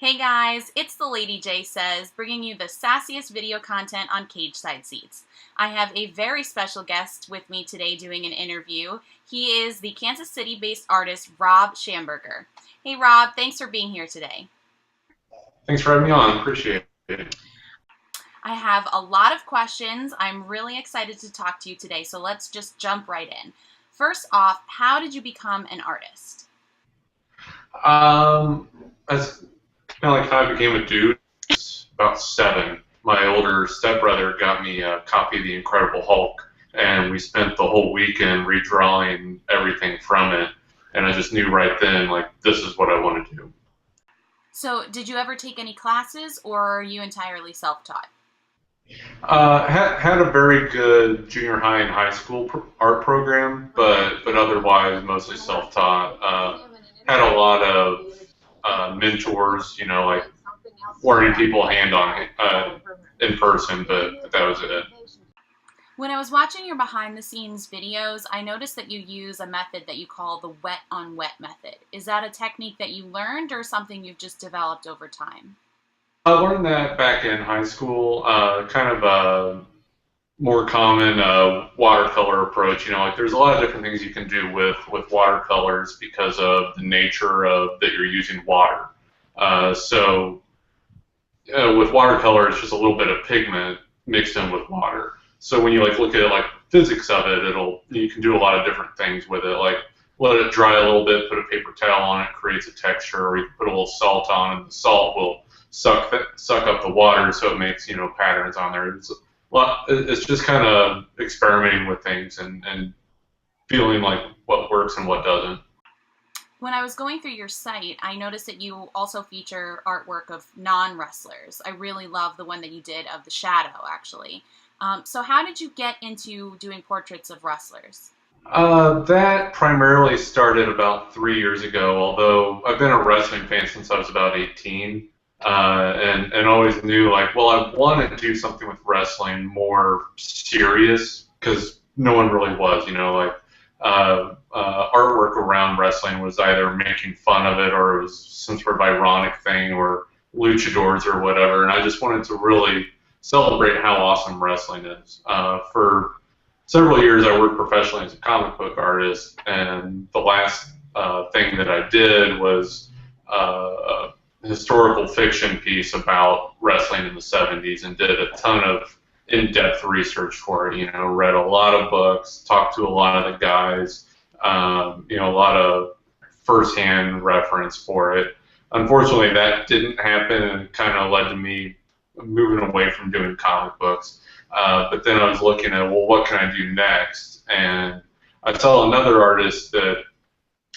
Hey guys, it's the Lady J Says, bringing you the sassiest video content on Cage Side Seats. I have a very special guest with me today doing an interview. He is the Kansas City-based artist Rob Schamberger. Hey Rob, thanks for being here today. Thanks for having me on. Appreciate it. I have a lot of questions. I'm really excited to talk to you today, so let's just jump right in. First off, how did you become an artist? That's kind of like how I became a dude. About 7. My older stepbrother got me a copy of The Incredible Hulk, and we spent the whole weekend redrawing everything from it. And I just knew right then, like, this is what I want to do. So, did you ever take any classes, or are you entirely self-taught? Had a very good junior high and high school art program, but otherwise mostly self-taught. Had a lot of mentors, like learning people hand on in person, but that was it. When I was watching your behind-the-scenes videos, I noticed that you use a method that you call the wet-on-wet method. Is that a technique that you learned or something you've just developed over time? I learned that back in high school, kind of a more common watercolor approach. Like there's a lot of different things you can do with watercolors because of the nature of that you're using water. So with watercolor, it's just a little bit of pigment mixed in with water. So when you look at physics of it, you can do a lot of different things with it. Like let it dry a little bit, put a paper towel on it, creates a texture, or you can put a little salt on, and the salt will suck up the water, so it makes patterns on there. It's just kind of experimenting with things and feeling like what works and what doesn't. When I was going through your site, I noticed that you also feature artwork of non-wrestlers. I really love the one that you did of the Shadow, actually. So how did you get into doing portraits of wrestlers? That primarily started about 3 years ago, although I've been a wrestling fan since I was about 18. And always knew I wanted to do something with wrestling more serious because no one really was, artwork around wrestling was either making fun of it or it was some sort of ironic thing or luchadors or whatever, and I just wanted to really celebrate how awesome wrestling is. For several years I worked professionally as a comic book artist, and the last thing that I did was historical fiction piece about wrestling in the 70s and did a ton of in-depth research for it. Read a lot of books, talked to a lot of the guys, a lot of first-hand reference for it. Unfortunately, that didn't happen and kind of led to me moving away from doing comic books. But then I was looking at, what can I do next? And I saw another artist that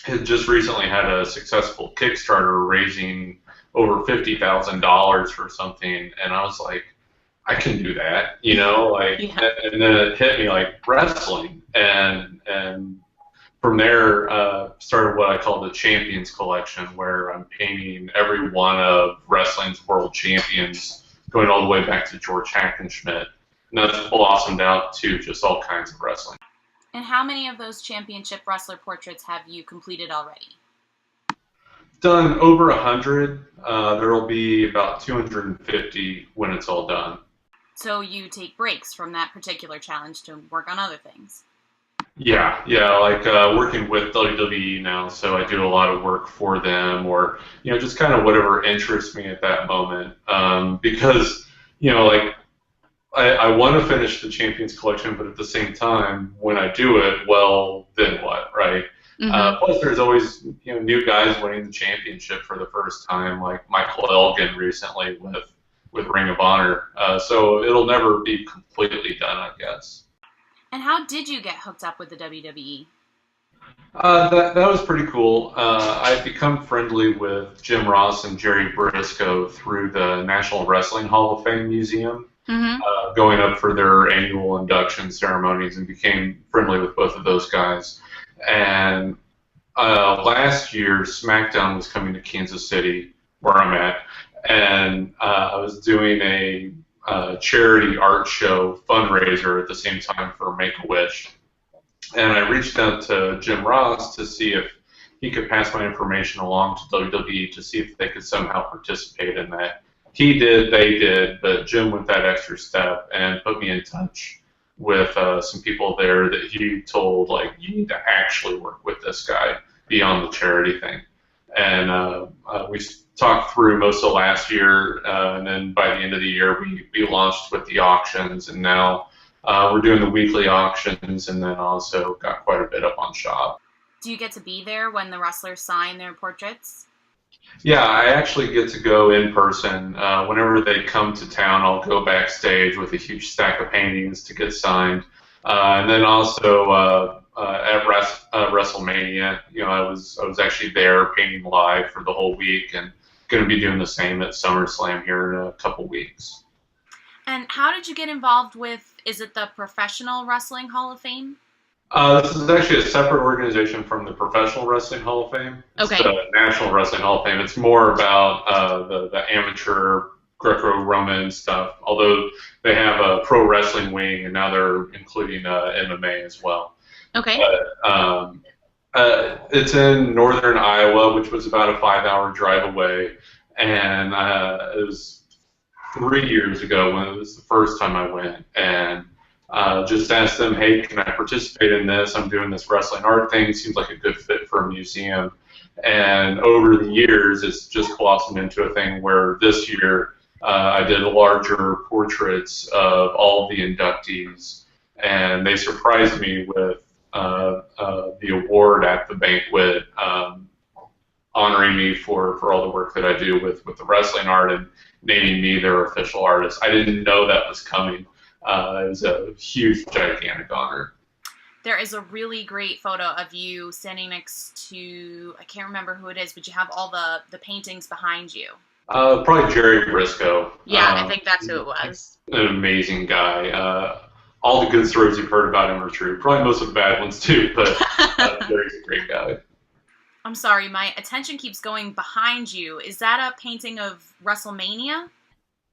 had just recently had a successful Kickstarter raising over $50,000 for something, and I was like, I can do that, Yeah. and then it hit me like wrestling, and from there started what I call the Champions Collection, where I'm painting every one of wrestling's world champions, going all the way back to George Hackenschmidt, and that's blossomed out to just all kinds of wrestling. And how many of those championship wrestler portraits have you completed already? Done over 100. There will be about 250 when it's all done. So you take breaks from that particular challenge to work on other things. Yeah, working with WWE now, so I do a lot of work for them, or just kind of whatever interests me at that moment. Because I want to finish the Champions Collection, but at the same time, when I do it, well, then what, right? Plus, there's always new guys winning the championship for the first time, like Michael Elgin recently with Ring of Honor. So it'll never be completely done, I guess. And how did you get hooked up with the WWE? That was pretty cool. I've become friendly with Jim Ross and Jerry Briscoe through the National Wrestling Hall of Fame Museum, going up for their annual induction ceremonies, and became friendly with both of those guys. And last year, SmackDown was coming to Kansas City, where I'm at, and I was doing a charity art show fundraiser at the same time for Make-A-Wish. And I reached out to Jim Ross to see if he could pass my information along to WWE to see if they could somehow participate in that. He did, they did, but Jim went that extra step and put me in touch with some people there that he told, like, you need to actually work with this guy beyond the charity thing. And we talked through most of last year, and then by the end of the year, we launched with the auctions, and now we're doing the weekly auctions, and then also got quite a bit up on Shop. Do you get to be there when the wrestlers sign their portraits? Yeah, I actually get to go in person. Whenever they come to town, I'll go backstage with a huge stack of paintings to get signed. And then also at WrestleMania, I was actually there painting live for the whole week, and going to be doing the same at SummerSlam here in a couple weeks. And how did you get involved with, is it the Professional Wrestling Hall of Fame? This is actually a separate organization from the Professional Wrestling Hall of Fame. It's Okay. the National Wrestling Hall of Fame. It's more about the amateur Greco-Roman stuff, although they have a pro wrestling wing, and now they're including MMA as well. Okay. But it's in northern Iowa, which was about a 5-hour drive away, and it was 3 years ago when it was the first time I went, and just asked them, hey, can I participate in this? I'm doing this wrestling art thing. Seems like a good fit for a museum. And over the years, it's just blossomed into a thing where this year I did larger portraits of all of the inductees, and they surprised me with the award at the banquet, honoring me for all the work that I do with the wrestling art and naming me their official artist. I didn't know that was coming. It was a huge, gigantic honor. There is a really great photo of you standing next to, I can't remember who it is, but you have all the paintings behind you. Probably Jerry Briscoe. Yeah, I think that's who it was. An amazing guy. All the good stories you've heard about him are true. Probably most of the bad ones too, but Jerry's a great guy. I'm sorry, my attention keeps going behind you. Is that a painting of WrestleMania?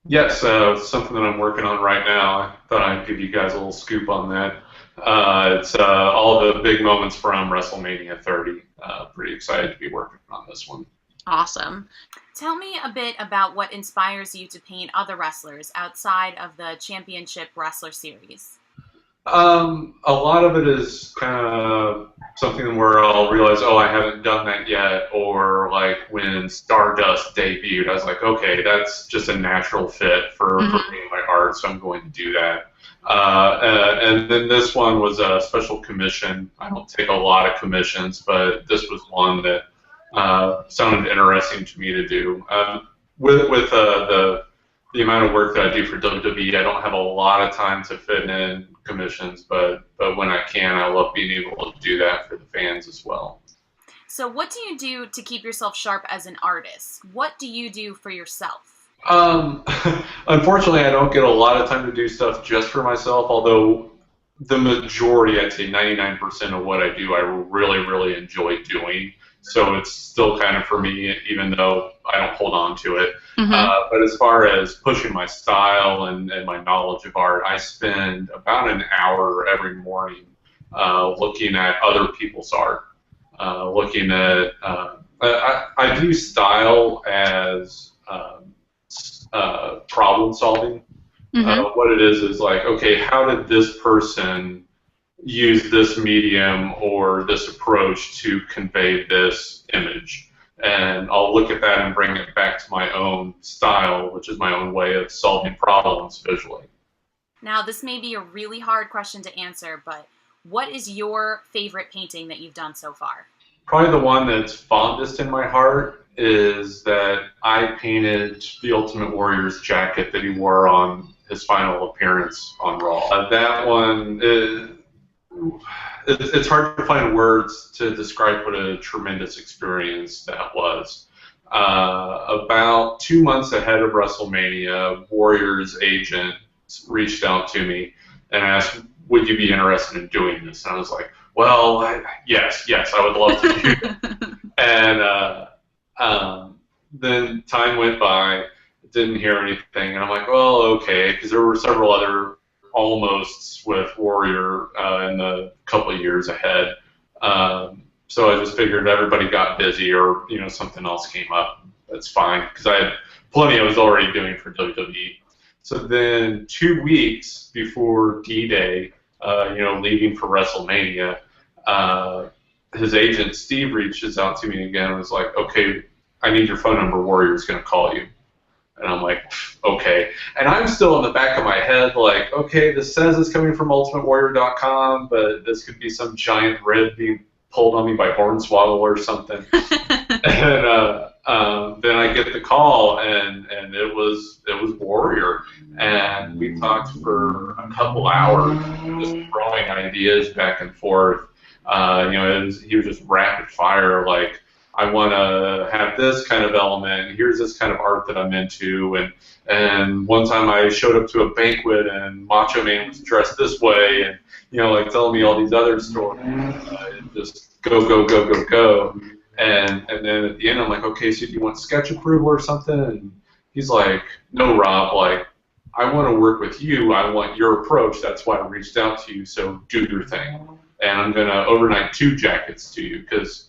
Yes, something that I'm working on right now. I thought I'd give you guys a little scoop on that. It's all the big moments from WrestleMania 30. Pretty excited to be working on this one. Awesome. Tell me a bit about what inspires you to paint other wrestlers outside of the Championship Wrestler Series. A lot of it is kind of something where I'll realize, oh, I haven't done that yet, or like when Stardust debuted, I was like, okay, that's just a natural fit for me and my art, so I'm going to do that. And then this one was a special commission. I don't take a lot of commissions, but this was one that sounded interesting to me to do. With the amount of work that I do for WWE, I don't have a lot of time to fit in commissions, but when I can, I love being able to do that for the fans as well. So what do you do to keep yourself sharp as an artist? What do you do for yourself? Unfortunately, I don't get a lot of time to do stuff just for myself, although the majority, I'd say 99% of what I do, I really, really enjoy doing. So it's still kind of for me, even though I don't hold on to it. But as far as pushing my style and my knowledge of art, I spend about an hour every morning looking at other people's art. Looking at, I view style as problem solving. What it is like, okay, how did this person use this medium or this approach to convey this image? And I'll look at that and bring it back to my own style, which is my own way of solving problems visually. Now, this may be a really hard question to answer, but what is your favorite painting that you've done so far? Probably the one that's fondest in my heart is that I painted the Ultimate Warrior's jacket that he wore on his final appearance on Raw. That one is... It's hard to find words to describe what a tremendous experience that was. About 2 months ahead of WrestleMania, Warrior's agent reached out to me and asked, would you be interested in doing this? And I was like, well, yes, I would love to do that. And then time went by, didn't hear anything, and I'm like, well, okay, because there were several other almosts with Warrior in the couple of years ahead. So I just figured everybody got busy or, something else came up. That's fine, because I had plenty I was already doing for WWE. So then 2 weeks before D-Day, leaving for WrestleMania, his agent, Steve, reaches out to me again and was like, okay, I need your phone number. Warrior's going to call you. And I'm like, okay. And I'm still in the back of my head like, okay, this says it's coming from UltimateWarrior.com, but this could be some giant red being pulled on me by Hornswoggle or something. And then I get the call, and it was Warrior, and we talked for a couple hours, just throwing ideas back and forth. He was just rapid fire, like, I want to have this kind of element. Here's this kind of art that I'm into. And one time I showed up to a banquet and Macho Man was dressed this way, and telling me all these other stories. Just go. And then at the end I'm like, okay, so do you want sketch approval or something? And he's like, no, Rob, like, I want to work with you. I want your approach. That's why I reached out to you. So do your thing. And I'm gonna overnight 2 jackets to you, because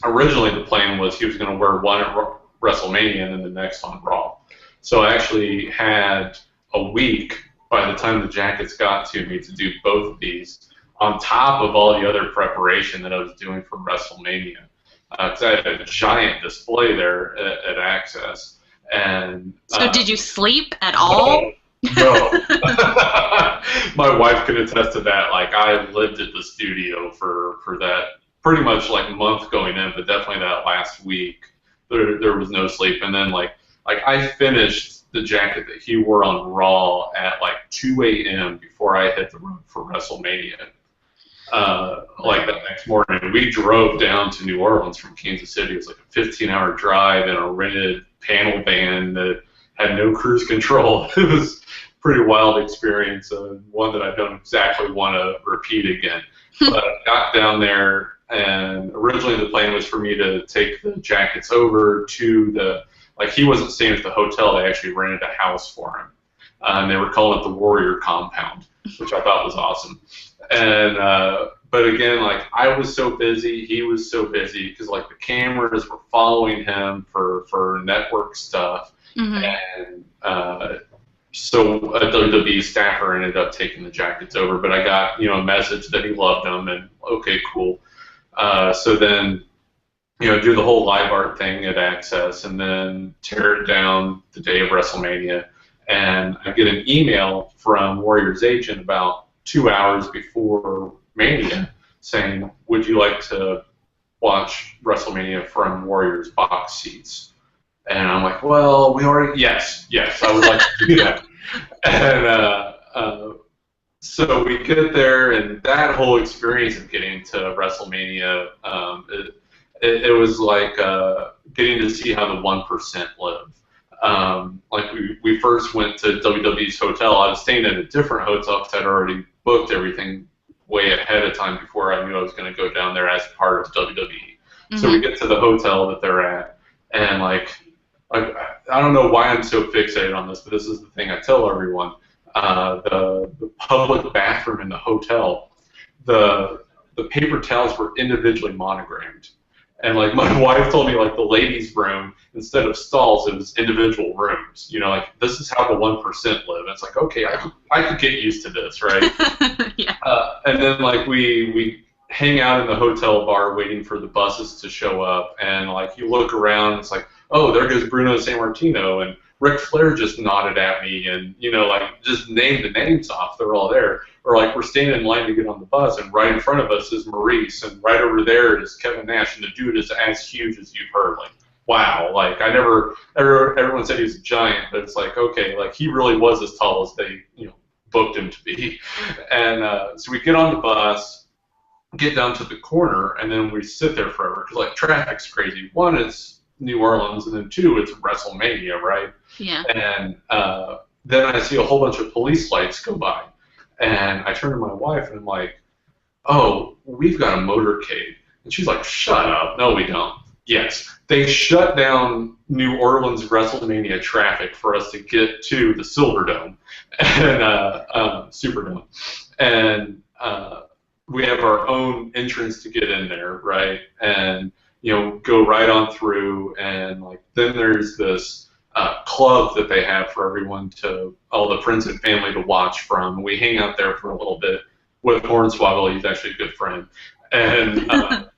originally the plan was he was going to wear one at WrestleMania and then the next on Raw. So I actually had a week by the time the jackets got to me to do both of these, on top of all the other preparation that I was doing for WrestleMania. Because I had a giant display there at Access. And so did you sleep at all? No. My wife could attest to that. Like, I lived at the studio for that pretty much like a month going in, but definitely that last week there was no sleep. And then like I finished the jacket that he wore on Raw at like 2 a.m. before I hit the road for WrestleMania. Like that next morning, we drove down to New Orleans from Kansas City. It was like a 15-hour drive in a rented panel van that had no cruise control. It was a pretty wild experience, one that I don't exactly want to repeat again. But I got down there, and originally the plan was for me to take the jackets over to he wasn't staying at the hotel, they actually rented a house for him. And they were calling it the Warrior Compound, which I thought was awesome. And, but again, like, I was so busy, he was so busy, because like the cameras were following him for network stuff. Mm-hmm. And, so a WWE staffer ended up taking the jackets over, but I got, a message that he loved them, and okay, cool. So then, do the whole live art thing at Access, and then tear it down the day of WrestleMania. And I get an email from Warrior's agent about 2 hours before Mania saying, would you like to watch WrestleMania from Warrior's box seats? And I'm like, well, yes, I would like to do that. And so we get there, and that whole experience of getting to WrestleMania, it was like getting to see how the 1% live. Like we first went to WWE's hotel. I was staying at a different hotel because I'd already booked everything way ahead of time before I knew I was going to go down there as part of WWE. Mm-hmm. So we get to the hotel that they're at, and like I don't know why I'm so fixated on this, but this is the thing I tell everyone. The public bathroom in the hotel, the paper towels were individually monogrammed. And like my wife told me, like the ladies' room, instead of stalls, it was individual rooms. Like this is how the 1% live. And it's like, okay, I could get used to this, right? Yeah. And then like we hang out in the hotel bar waiting for the buses to show up, and like you look around, it's like, oh, there goes Bruno Sammartino, and Ric Flair just nodded at me, and like just named the names off. They're all there. Or like we're standing in line to get on the bus, and right in front of us is Maurice, and right over there is Kevin Nash, and the dude is as huge as you've heard. Like, wow, like everyone said he was a giant, but it's like, okay, like he really was as tall as they booked him to be. And so we get on the bus, get down to the corner, and then we sit there forever because like traffic's crazy. One, it's New Orleans, and then 2, it's WrestleMania, right? Yeah. And then I see a whole bunch of police lights go by, and I turn to my wife and I'm like, oh, we've got a motorcade. And she's like, shut up. No, we don't. Yes, they shut down New Orleans WrestleMania traffic for us to get to the Silverdome and Superdome. And we have our own entrance to get in there, right? And go right on through, and like then there's this club that they have for everyone to all the friends and family to watch from. We hang out there for a little bit with Hornswoggle. He's actually a good friend, and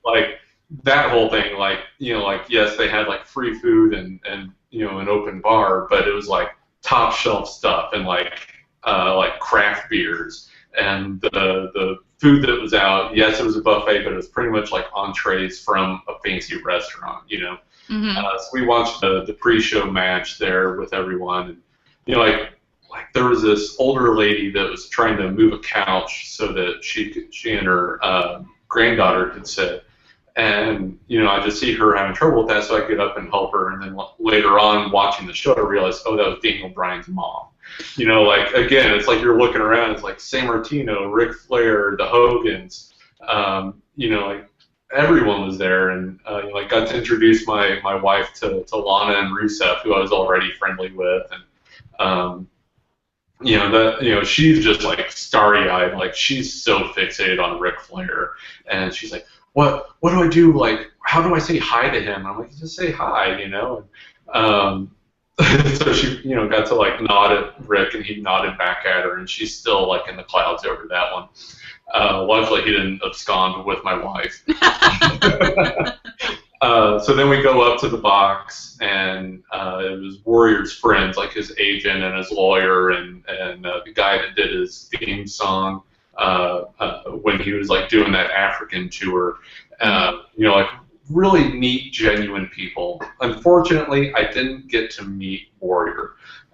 like that whole thing, like yes, they had like free food and an open bar, but it was like top shelf stuff and like craft beers and the food that was out. Yes, it was a buffet, but it was pretty much like entrees from a fancy restaurant. Mm-hmm. So we watched the pre-show match there with everyone, and like there was this older lady that was trying to move a couch so that she and her granddaughter could sit. And, I just see her having trouble with that, so I get up and help her. And then later on, watching the show, I realized, that was Daniel Bryan's mom. Like, again, it's like you're looking around, it's like San Martino, Ric Flair, the Hogans, like everyone was there. And, got to introduce my wife to Lana and Rusev, who I was already friendly with. And, she's just like starry-eyed, like she's so fixated on Ric Flair. And she's like, what do I do? Like, how do I say hi to him? And I'm like, just say hi, And, so she, got to like nod at Rick, and he nodded back at her, and she's still like in the clouds over that one. Luckily, he didn't abscond with my wife. So then we go up to the box, and it was Warrior's friends, like his agent and his lawyer, and the guy that did his theme song. When he was like doing that African tour, like really neat, genuine people. Unfortunately, I didn't get to meet Warrior,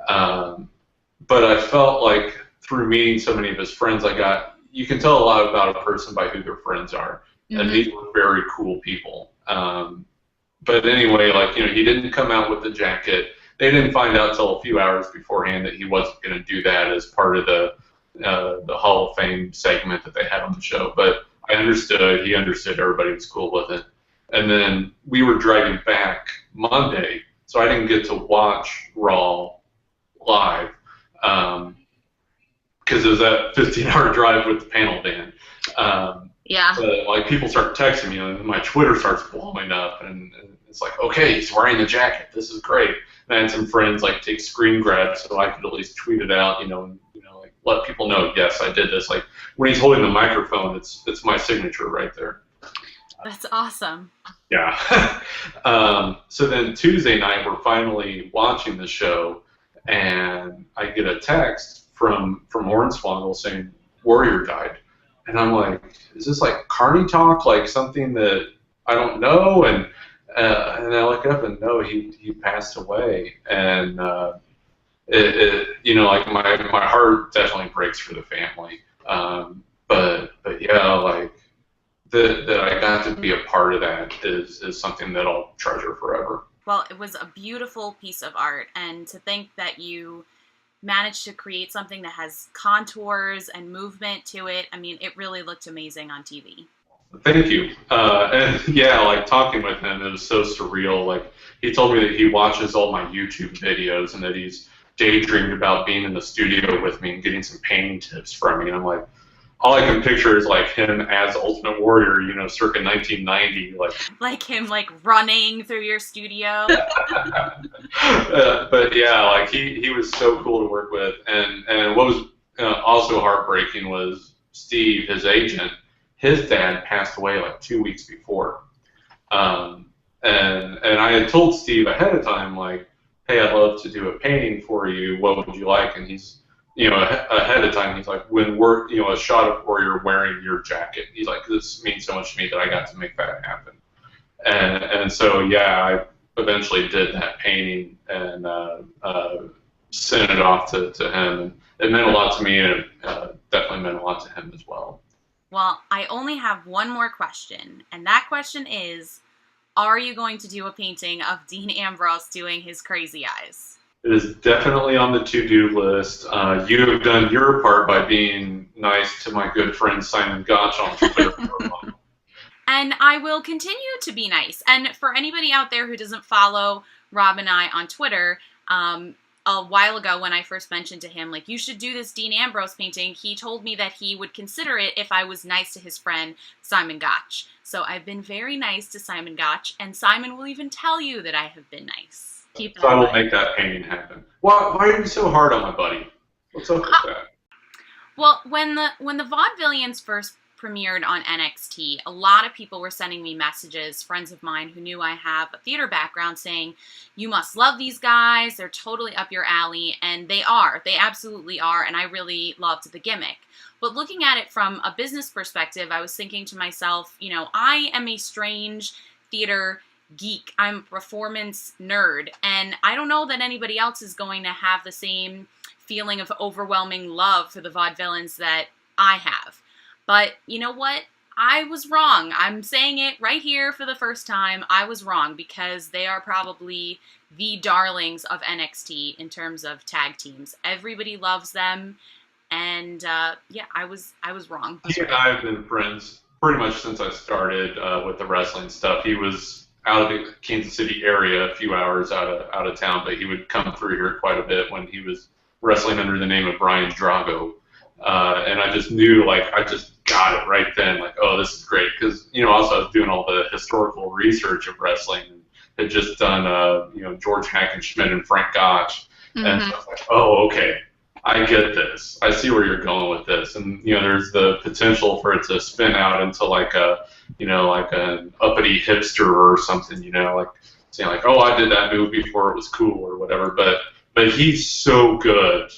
but I felt like through meeting so many of his friends, you can tell a lot about a person by who their friends are, and these were very cool people. But anyway, like he didn't come out with the jacket. They didn't find out till a few hours beforehand that he wasn't going to do that as part of the Hall of Fame segment that they had on the show. But I understood, he understood, everybody was cool with it. And then we were driving back Monday, so I didn't get to watch Raw live because it was that 15-hour drive with the panel van. Yeah. But, like, people start texting me, and my Twitter starts blowing up, and it's like, okay, he's wearing the jacket. This is great. And I had some friends like take screen grabs so I could at least tweet it out, and like let people know, yes, I did this. Like when he's holding the microphone, it's my signature right there. That's awesome. Yeah. So then Tuesday night, we're finally watching the show, and I get a text from Hornswoggle saying Warrior died, and I'm like, is this like Carney talk, like something that I don't know? And I look up and no, he passed away, and like my heart definitely breaks for the family. But yeah, like that I got to be a part of that is something that I'll treasure forever. Well, it was a beautiful piece of art, and to think that you managed to create something that has contours and movement to it, I mean, it really looked amazing on TV. Thank you. And yeah, like talking with him, it was so surreal. Like he told me that he watches all my YouTube videos and that he's daydreamed about being in the studio with me and getting some painting tips from me. And I'm like, all I can picture is like him as Ultimate Warrior, circa 1990, like him like running through your studio. But yeah, like he was so cool to work with. And what was also heartbreaking was Steve, his agent. His dad passed away like 2 weeks before, and I had told Steve ahead of time, like, hey, I'd love to do a painting for you. What would you like? And he's, ahead of time, he's like, when we're, a shot of Warrior wearing your jacket. He's like, this means so much to me that I got to make that happen. And so yeah, I eventually did that painting and sent it off to him. And it meant a lot to me, and it definitely meant a lot to him as well. Well, I only have one more question, and that question is, are you going to do a painting of Dean Ambrose doing his crazy eyes? It is definitely on the to-do list. You have done your part by being nice to my good friend Simon Gotch on Twitter. And I will continue to be nice. And for anybody out there who doesn't follow Rob and I on Twitter, a while ago when I first mentioned to him, like, you should do this Dean Ambrose painting, he told me that he would consider it if I was nice to his friend, Simon Gotch. So I've been very nice to Simon Gotch, and Simon will even tell you that I have been nice. Keep that So I will in mind. make that painting happen. Why are you so hard on my buddy? What's up with that? Well, when the Vaudevillians first premiered on NXT, a lot of people were sending me messages, friends of mine who knew I have a theater background, saying, you must love these guys, they're totally up your alley, and they are. They absolutely are, and I really loved the gimmick. But looking at it from a business perspective, I was thinking to myself, you know, I am a strange theater geek. I'm a performance nerd, and I don't know that anybody else is going to have the same feeling of overwhelming love for the vaudevillains that I have. But you know what? I was wrong. I'm saying it right here for the first time. I was wrong, because they are probably the darlings of NXT in terms of tag teams. Everybody loves them, and yeah, I was wrong. He and I have been friends pretty much since I started with the wrestling stuff. He was out of the Kansas City area, a few hours out of town, but he would come through here quite a bit when he was wrestling under the name of Brian Drago. And I just knew, like, I just got it right then, like, oh, this is great. Because, you know, also I was doing all the historical research of wrestling, and had just done, you know, George Hackenschmidt and Frank Gotch. Mm-hmm. And so I was like, oh, okay, I get this. I see where you're going with this. And, you know, there's the potential for it to spin out into like a, you know, like an uppity hipster or something, you know, like saying like, oh, I did that move before it was cool or whatever. But he's so good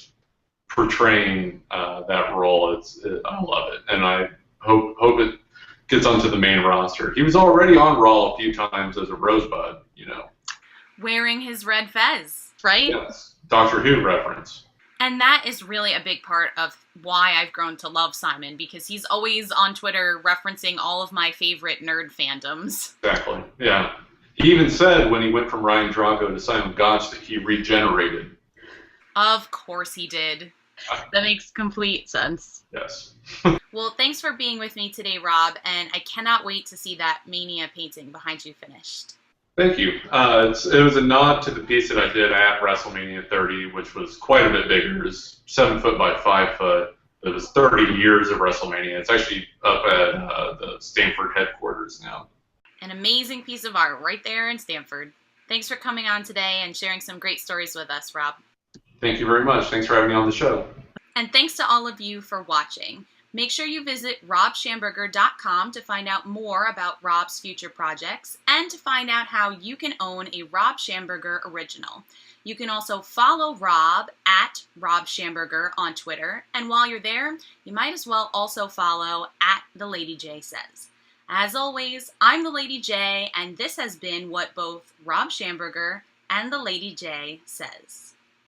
portraying that role. I love it, and I hope it gets onto the main roster. He was already on Raw a few times as a Rosebud, you know. Wearing his red fez, right? Yes, Doctor Who reference. And that is really a big part of why I've grown to love Simon, because he's always on Twitter referencing all of my favorite nerd fandoms. Exactly, yeah. He even said when he went from Ryan Drago to Simon Gotch that he regenerated. Of course he did. That makes complete sense. Yes. Well, thanks for being with me today, Rob, and I cannot wait to see that Mania painting behind you finished. Thank you. It was a nod to the piece that I did at WrestleMania 30, which was quite a bit bigger. It was 7 foot by 5 foot. It was 30 years of WrestleMania. It's actually up at the Stanford headquarters now. An amazing piece of art right there in Stanford. Thanks for coming on today and sharing some great stories with us, Rob. Thank you very much. Thanks for having me on the show. And thanks to all of you for watching. Make sure you visit robschamberger.com to find out more about Rob's future projects and to find out how you can own a Rob Schamberger original. You can also follow Rob at Rob Schamberger on Twitter, and while you're there, you might as well also follow at The Lady J Says. As always, I'm The Lady J, and this has been what both Rob Schamberger and The Lady J Says.